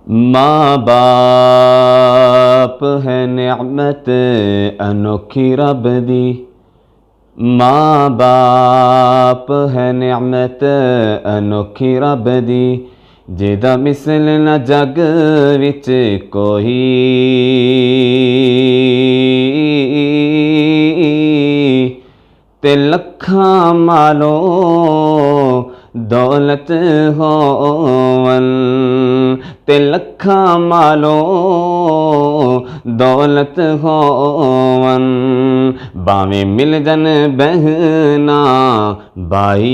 माँ बाप है नेमत अनोखी रब दी, माँ बाप है नेमत अनोखी रब दी, जिदा मिसल न जग विच कोई। ते लखां मालो दौलत होवन, ते लखां मालो दौलत होवन, बावें मिल जन बहना भाई।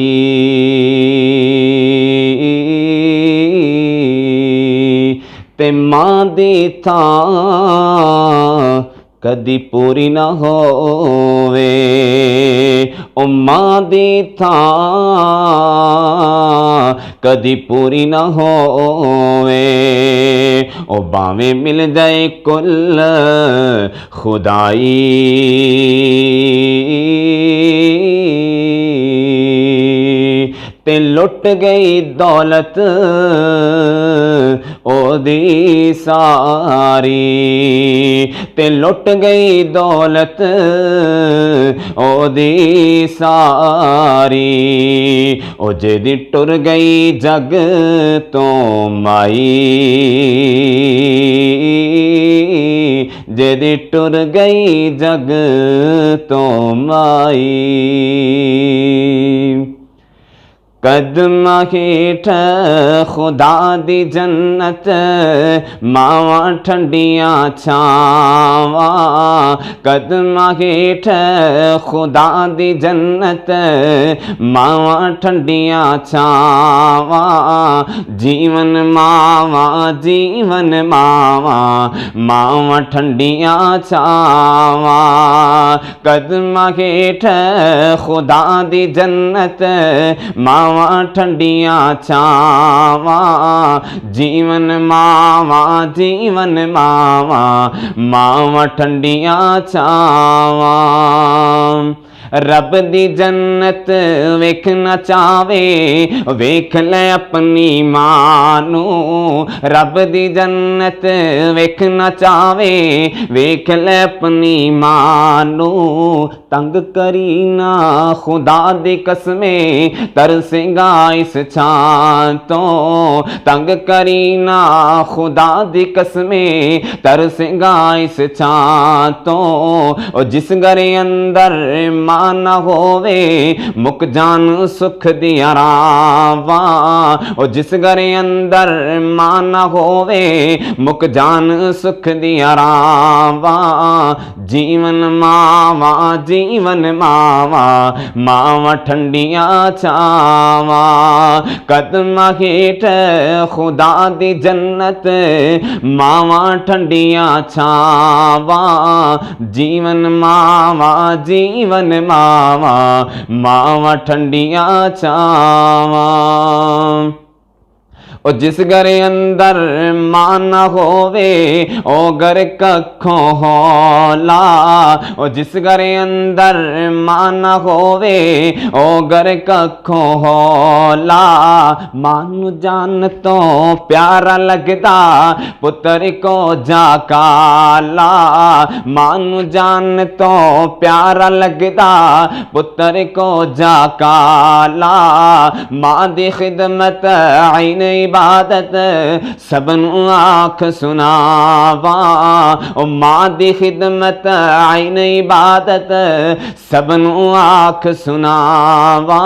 ते मां दी थां कदी पूरी ना होवे, ओ मां दी थां कदी पूरी ना होवे, ओ बावें मिल जाए कुल खुदाई। ते लुट गई दौलत ओदी सारी, ते लुट गई दौलत ओदी सारी, ओ जेदी टुर गई जग तो माई, जेदी टुर गई जग तो माई। कदम हेठ खुदा दी जन्नत मावां ठंडियां छावां, कदम हेठ खुदा दी जन्नत मावां ठंडियां छावां, जीवन मावां जीवन मावां मावां ठंडियां छावां, कदम हेठ खुदा दी जन्नत मावां ठंडियां छावां, जीवन मावां जीवन मावां मावां ठंडियां छावां। रब दी जन्नत वेखना चावे वेख ले अपनी मां नू, रब दी जन्नत वेखना चावे वेख ले अपनी मां नू, तंग करी ना खुदा दी कसमे तरसेगा इस छां तो, तंग करी ना खुदा दी कसमे तरसेगा इस छां तो, ओ जिस घर अंदर मां ना होवे मुक जान सुख दिया रावां, ओ जिस घर अंदर मां ना होवे मुक जान सुख दिया रावां, जीवन मावां जीवन मावां मावां ठंडियां छावां, कदम हेठ खुदा दी जन्नत मावां ठंडियां छावां, जीवन मावां जीवन मावां मावां ठंडियां छावां। ओ जिस घर अंदर मां ना होवे ओ घर कखों होला, ओ जिस घर अंदर मां ना होवे ओ घर कखों होला, मां नू जान तो प्यारा लगदा पुत्र को जाकाला, मां नू जान तो प्यारा लगदा पुत्र को जाकाला, मां दी खिदमत आईन इबादत सबनू आख सुनावा, ओ मां दी खिदमत आईन इबादत सबनू आख सुनावा,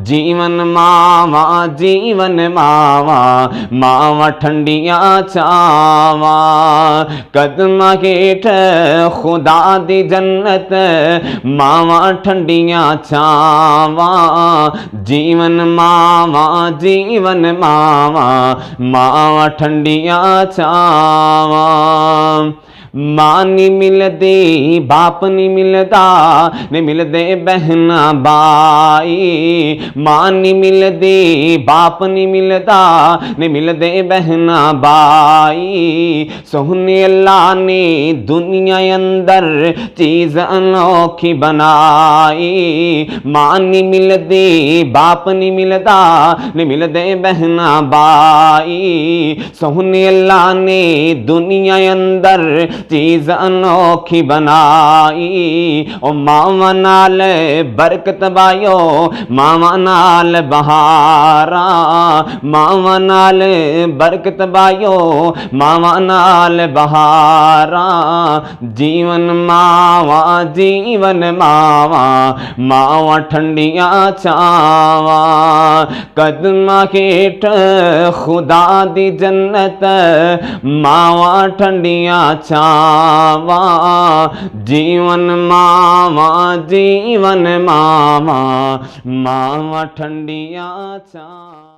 जीवन मावां जीवन मावां मावां ठंडियां छावां, कदम हेठ खुदा दी जन्नत मावां ठंडियां छावां, जीवन मावां जीवन मावां मावां ठंडियां छावां। मां नहीं मिलदी बाप नहीं मिलदा, नहीं मिलदे बहना बाई। मां नहीं मिलदी बाप नहीं मिलदा, नहीं मिलदे बहना बाई। सोहने अल्लाह ने दुनिया अंदर चीज अनोखी बनाई। मां नहीं मिलदी बाप नहीं मिलदा, नहीं मिलदे बहना बाई। सोहने अल्लाह ने दुनिया अंदर चीज अनोखी बनाई। ओ मावा नाल बरकत बायो, मावा नाल बहारा। मावा नाल बरकत बायो, मावा नाल बहारा। जीवन मावा जीवन मावा, मावा ठंडिया छावा। कदमा हेठ खुदा दी जन्नत, मावा ठंडिया छावा। जीवन मावा जीवन मावा, मावा ठंडिया छावा।